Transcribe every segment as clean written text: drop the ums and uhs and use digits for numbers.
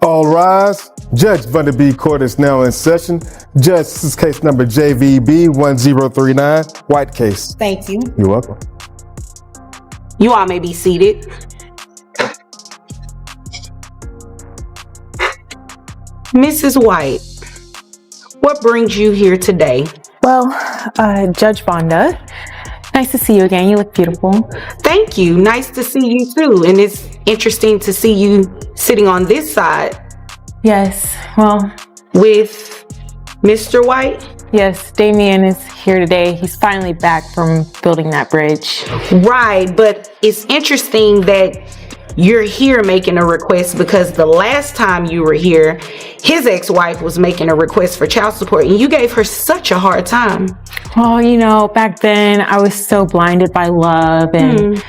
All rise. Judge Vanderbeek Court is now in session. Judge, this is case number JVB 1039, White case. Thank you. You're welcome. You all may be seated. Mrs. White, what brings you here today? Well, Judge Vonda, nice to see you again. You look beautiful. Thank you. Nice to see you too. And it's interesting to see you sitting on this side. Yes, well. With Mr. White? Yes, Damien is here today. He's finally back from building that bridge. Right, but it's interesting that you're here making a request because the last time you were here, his ex-wife was making a request for child support and you gave her such a hard time. Well, you know, back then I was so blinded by love and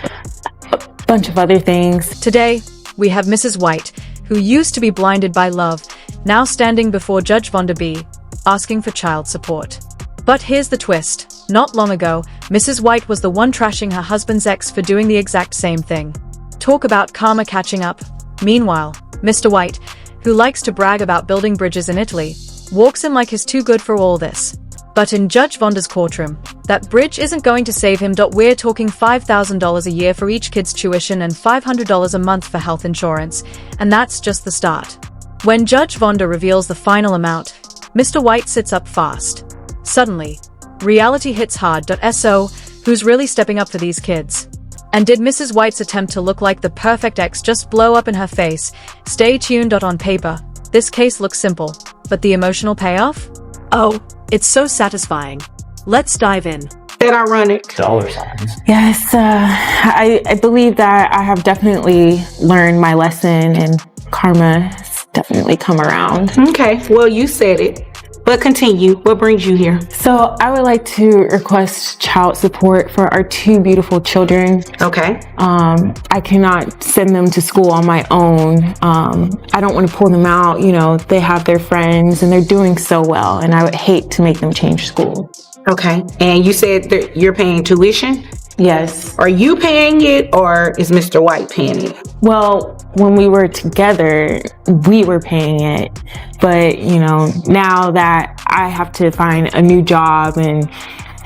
a bunch of other things. Today, we have Mrs. White, who used to be blinded by love, now standing before Judge Vanderbeek, asking for child support. But here's the twist. Not long ago, Mrs. White was the one trashing her husband's ex for doing the exact same thing. Talk about karma catching up. Meanwhile, Mr. White, who likes to brag about building bridges in Italy, walks in like he's too good for all this. But in Judge Vonda's courtroom, that bridge isn't going to save him. We're talking $5,000 a year for each kid's tuition and $500 a month for health insurance, and that's just the start. When Judge Vonda reveals the final amount, Mr. White sits up fast. Suddenly, reality hits hard. So, who's really stepping up for these kids? And did Mrs. White's attempt to look like the perfect ex just blow up in her face? Stay tuned. On paper, this case looks simple, but the emotional payoff? Oh, it's so satisfying. Let's dive in. That ironic. Dollar signs. Yes, I believe that I have definitely learned my lesson and karma has definitely come around. Okay, well, you said it. But continue. What brings you here? So I would like to request child support for our two beautiful children. Okay. I cannot send them to school on my own. I don't want to pull them out. You know, they have their friends and they're doing so well. And I would hate to make them change school. Okay. And you said that you're paying tuition? Yes. Are you paying it or is Mr. White paying it? Well, when we were together, we were paying it. But, you know, now that I have to find a new job and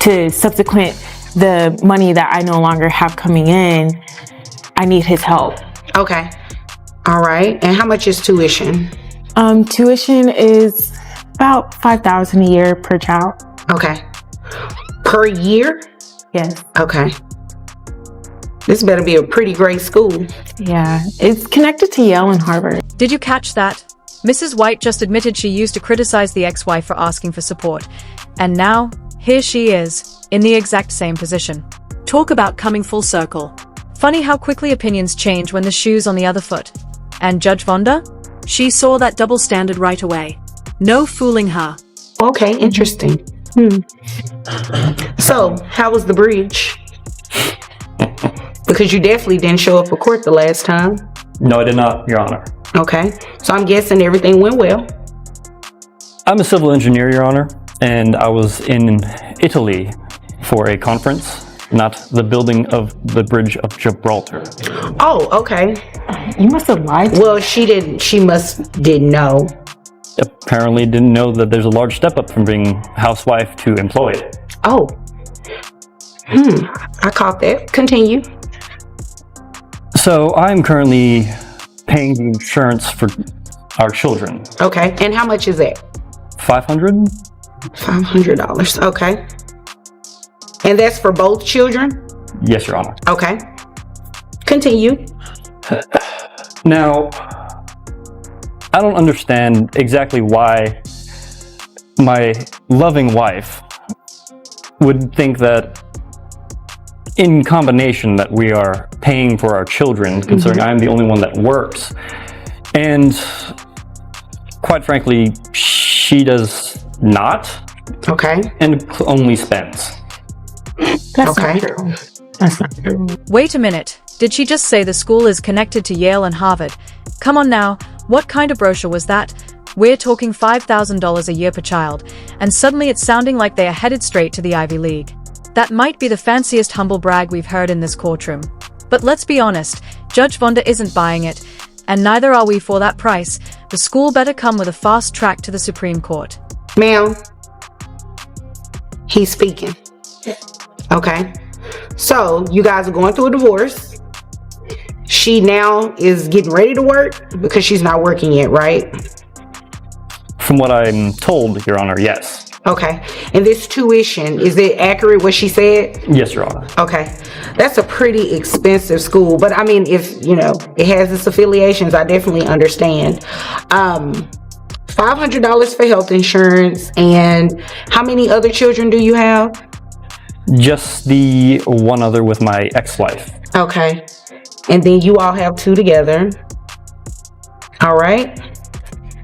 to subsequent the money that I no longer have coming in, I need his help. Okay. All right. And how much is tuition? Tuition is about $5,000 a year per child. Okay. Per year? Yes. Okay. This better be a pretty great school. Yeah, it's connected to Yale and Harvard. Did you catch that? Mrs. White just admitted she used to criticize the ex-wife for asking for support. And now, here she is, in the exact same position. Talk about coming full circle. Funny how quickly opinions change when the shoe's on the other foot. And Judge Vonda? She saw that double standard right away. No fooling her. Okay, interesting. So, how was the bridge? Because you definitely didn't show up for court the last time. No, I did not, Your Honor. Okay, so I'm guessing everything went well. I'm a civil engineer, Your Honor, and I was in Italy for a conference, not the building of the Bridge of Gibraltar. Oh, okay. You must have lied. Well, she didn't know. Apparently didn't know that there's a large step up from being housewife to employed. Oh. I caught that. Continue. So I'm currently paying the insurance for our children. Okay, and how much is that? $500? $500. Okay. And that's for both children? Yes, Your Honor. Okay. Continue. Now, I don't understand exactly why my loving wife would think that in combination that we are paying for our children, considering I'm the only one that works. And quite frankly, she does not. Okay. And only spends. That's Okay. not true. That's not true. Wait a minute. Did she just say the school is connected to Yale and Harvard? Come on now. What kind of brochure was that? We're talking $5,000 a year per child, and suddenly it's sounding like they are headed straight to the Ivy League. That might be the fanciest humble brag we've heard in this courtroom. But let's be honest, Judge Vonda isn't buying it. And neither are we for that price. The school better come with a fast track to the Supreme Court. Ma'am, he's speaking. Okay. So you guys are going through a divorce. She now is getting ready to work because she's not working yet, right? From what I'm told, Your Honor, yes. Okay. And this tuition, is it accurate what she said? Yes, Your Honor. Okay. That's a pretty expensive school. But I mean, if, you know, it has its affiliations, I definitely understand. $500 for health insurance. And how many other children do you have? Just the one other with my ex-wife. Okay. And then you all have 2 together. All right.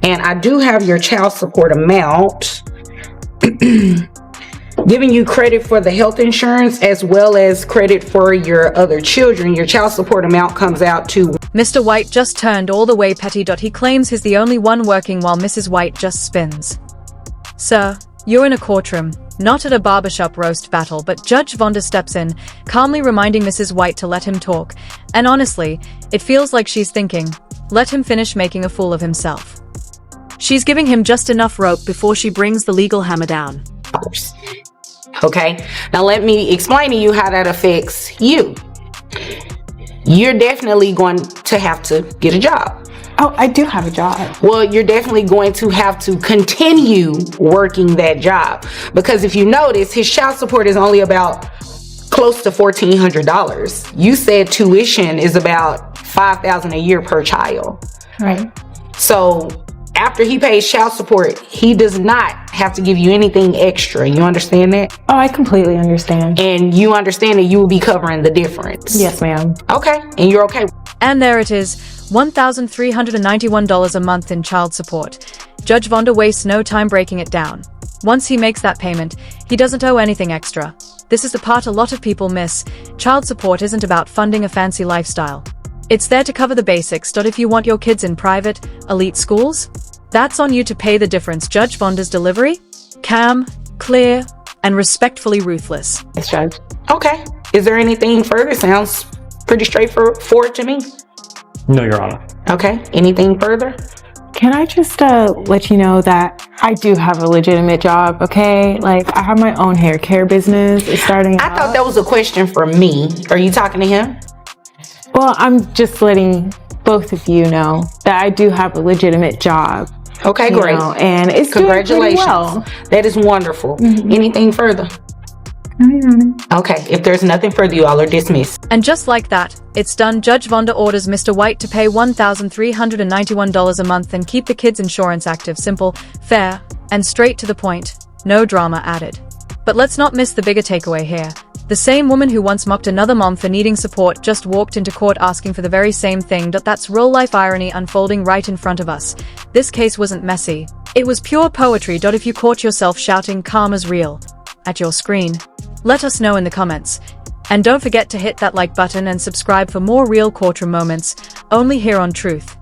And I do have your child support amount. Giving you credit for the health insurance as well as credit for your other children. Your child support amount comes out to... Mr. White just turned all the way petty. He claims he's the only one working while Mrs. White just spins. Sir, you're in a courtroom, not at a barbershop roast battle, but Judge Vonda steps in, calmly reminding Mrs. White to let him talk. And honestly, it feels like she's thinking, let him finish making a fool of himself. She's giving him just enough rope before she brings the legal hammer down. Okay, now let me explain to you how that affects you. You're definitely going to have to get a job. Oh, I do have a job. Well, you're definitely going to have to continue working that job, because if you notice, his child support is only about close to $1,400. You said tuition is about $5,000 a year per child. Right. So after he pays child support, he does not have to give you anything extra. You understand that? Oh, I completely understand. And you understand that you will be covering the difference. Yes, ma'am. Okay, and you're okay. And there it is, $1,391 a month in child support. Judge Vonda wastes no time breaking it down. Once he makes that payment, he doesn't owe anything extra. This is the part a lot of people miss. Child support isn't about funding a fancy lifestyle. It's there to cover the basics. If you want your kids in private, elite schools, that's on you to pay the difference. Judge Vonda's delivery? Calm, clear, and respectfully ruthless. Yes, Judge. Okay. Is there anything further? Sounds pretty straightforward to me. No, Your Honor. Okay. Anything further? Can I just let you know that I do have a legitimate job, okay? Like, I have my own hair care business. It's starting I thought that was a question for me. Are you talking to him? Well, I'm just letting both of you know that I do have a legitimate job. Okay, you great. know, and it's doing pretty Congratulations. well. That is wonderful. Anything further? Okay, if there's nothing further, you all are dismissed. And just like that, it's done. Judge Vonda orders Mr. White to pay $1,391 a month and keep the kids' insurance active. Simple, fair, and straight to the point. No drama added. But let's not miss the bigger takeaway here. The same woman who once mocked another mom for needing support just walked into court asking for the very same thing. That's real-life irony unfolding right in front of us. This case wasn't messy. It was pure poetry. If you caught yourself shouting "Karma's real" at your screen, let us know in the comments. And don't forget to hit that like button and subscribe for more real courtroom moments, only here on Truth.